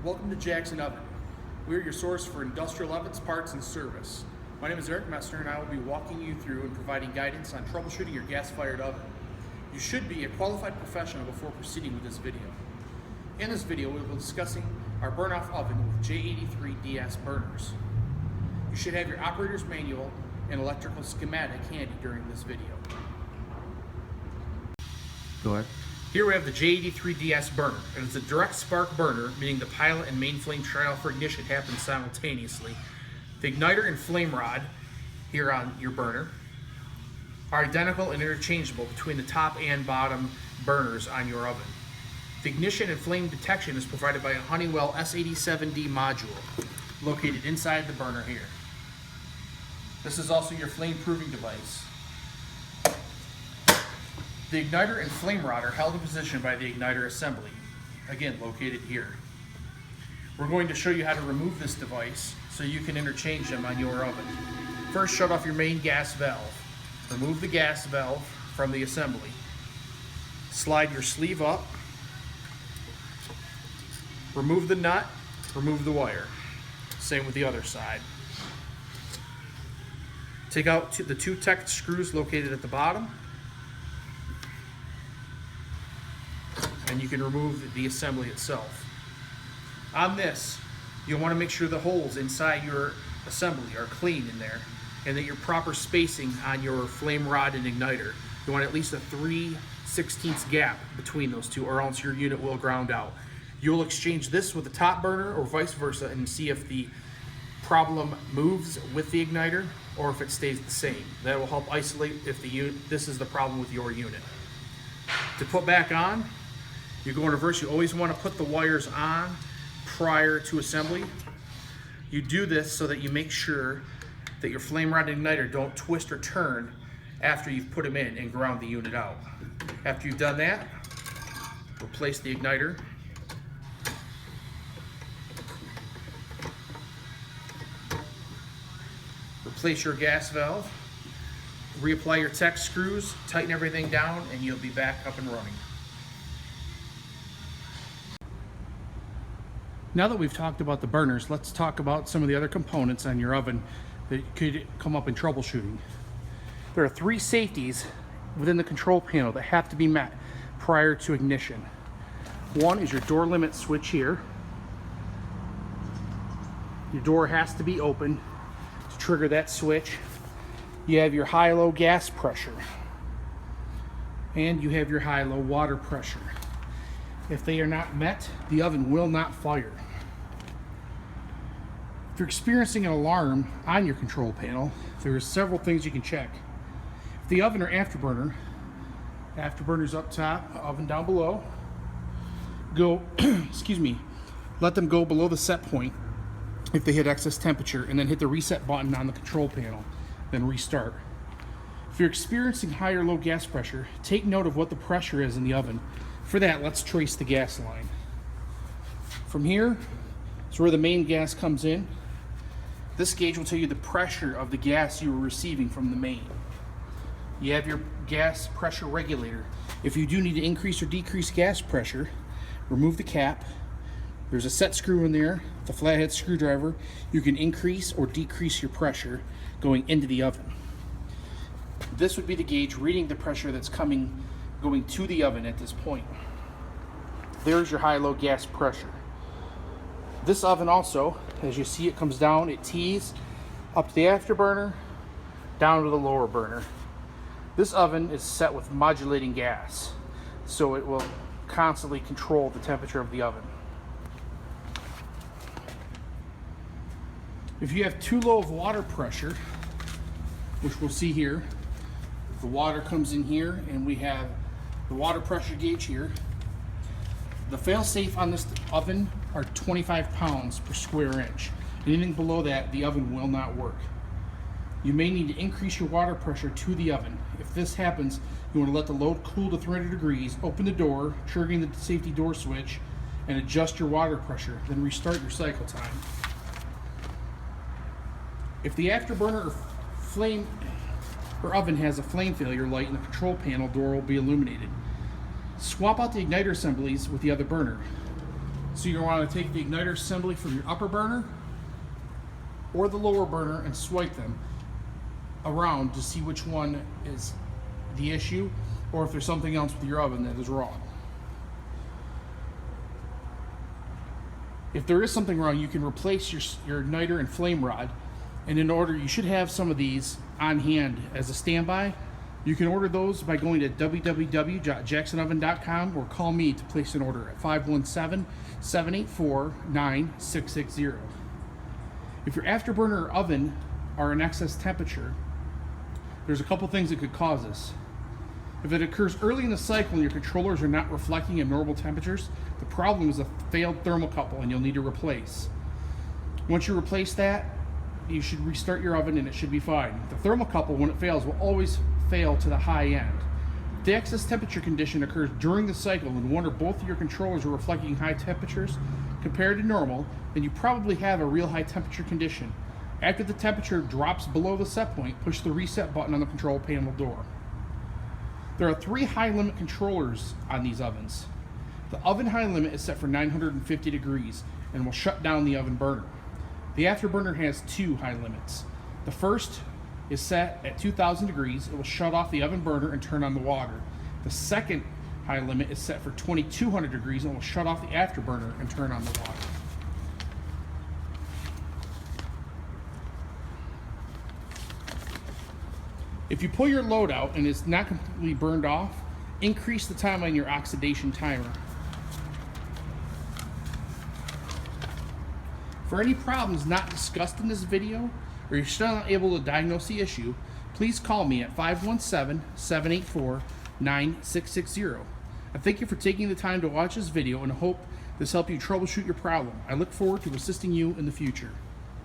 Welcome to Jackson Oven. We're your source for industrial ovens, parts, and service. My name is Eric Messner, and I will be walking you through and providing guidance on troubleshooting your gas-fired oven. You should be a qualified professional before proceeding with this video. In this video, we will be discussing our burn-off oven with J83 DS Burners. You should have your operator's manual and electrical schematic handy during this video. Go ahead. Here we have the J83 DS Burner. It is a direct spark burner, meaning the pilot and main flame trial for ignition happen simultaneously. The igniter and flame rod here on your burner are identical and interchangeable between the top and bottom burners on your oven. The ignition and flame detection is provided by a Honeywell S87D module located inside the burner here. This is also your flame proving device. The igniter and flame rod are held in position by the igniter assembly, again located here. We're going to show you how to remove this device so you can interchange them on your oven. First, shut off your main gas valve. Remove the gas valve from the assembly. Slide your sleeve up. Remove the nut, remove the wire. Same with the other side. Take out the two Tek screws located at the bottom, and you can remove the assembly itself. On this, you'll want to make sure the holes inside your assembly are clean in there and that your proper spacing on your flame rod and igniter. You want at least a 3/16 gap between those two, or else your unit will ground out. You'll exchange this with the top burner or vice versa and see if the problem moves with the igniter or if it stays the same. That will help isolate if this is the problem with your unit. To put back on, you go in reverse. You always want to put the wires on prior to assembly. You do this so that you make sure that your flame rod and igniter don't twist or turn after you've put them in and ground the unit out. After you've done that, replace the igniter. Replace your gas valve. Reapply your Tek screws, tighten everything down, and you'll be back up and running. Now that we've talked about the burners, let's talk about some of the other components on your oven that could come up in troubleshooting. There are three safeties within the control panel that have to be met prior to ignition. One is your door limit switch here. Your door has to be open to trigger that switch. You have your high-low gas pressure, and you have your high-low water pressure. If they are not met, the oven will not fire. If you're experiencing an alarm on your control panel, there are several things you can check. If the oven or afterburner, afterburner's up top, oven down below, go, let them go below the set point if they hit excess temperature, and then hit the reset button on the control panel, then restart. If you're experiencing high or low gas pressure, take note of what the pressure is in the oven. For that, let's trace the gas line. From here is where the main gas comes in. This gauge will tell you the pressure of the gas you are receiving from the main. You have your gas pressure regulator. If you do need to increase or decrease gas pressure, remove the cap. There's a set screw in there, the flathead screwdriver. You can increase or decrease your pressure going into the oven. This would be the gauge reading the pressure that's going to the oven at this point. There's your high-low gas pressure. This oven also, as you see, it comes down, it tees up to the afterburner, down to the lower burner. This oven is set with modulating gas, so it will constantly control the temperature of the oven. If you have too low of water pressure, which we'll see here, the water comes in here and we have the water pressure gauge here. The fail-safe on this oven are 25 pounds per square inch. Anything below that, the oven will not work. You may need to increase your water pressure to the oven. If this happens, you want to let the load cool to 300 degrees, open the door, triggering the safety door switch, and adjust your water pressure, then restart your cycle time. If the afterburner or oven has a flame failure light in the control panel, door will be illuminated. Swap out the igniter assemblies with the other burner. So you want to take the igniter assembly from your upper burner or the lower burner and swipe them around to see which one is the issue, or if there's something else with your oven that is wrong. If there is something wrong, you can replace your igniter and flame rod, and in order, you should have some of these on hand as a standby. You can order those by going to www.jacksonoven.com or call me to place an order at 517-784-9660. If your afterburner or oven are in excess temperature, there's a couple things that could cause this. If it occurs early in the cycle and your controllers are not reflecting at normal temperatures, the problem is a failed thermocouple and you'll need to replace. Once you replace that, you should restart your oven and it should be fine. The thermocouple, when it fails, will always fail to the high end. If the excess temperature condition occurs during the cycle and one or both of your controllers are reflecting high temperatures compared to normal, then you probably have a real high temperature condition. After the temperature drops below the set point, push the reset button on the control panel door. There are 3 high limit controllers on these ovens. The oven high limit is set for 950 degrees and will shut down the oven burner. The afterburner has 2 high limits. The first is set at 2000 degrees. It will shut off the oven burner and turn on the water. The second high limit is set for 2200 degrees and will shut off the afterburner and turn on the water. If you pull your load out and it's not completely burned off, increase the time on your oxidation timer. For any problems not discussed in this video, or you're still not able to diagnose the issue, please call me at 517-784-9660. I thank you for taking the time to watch this video and hope this helped you troubleshoot your problem. I look forward to assisting you in the future.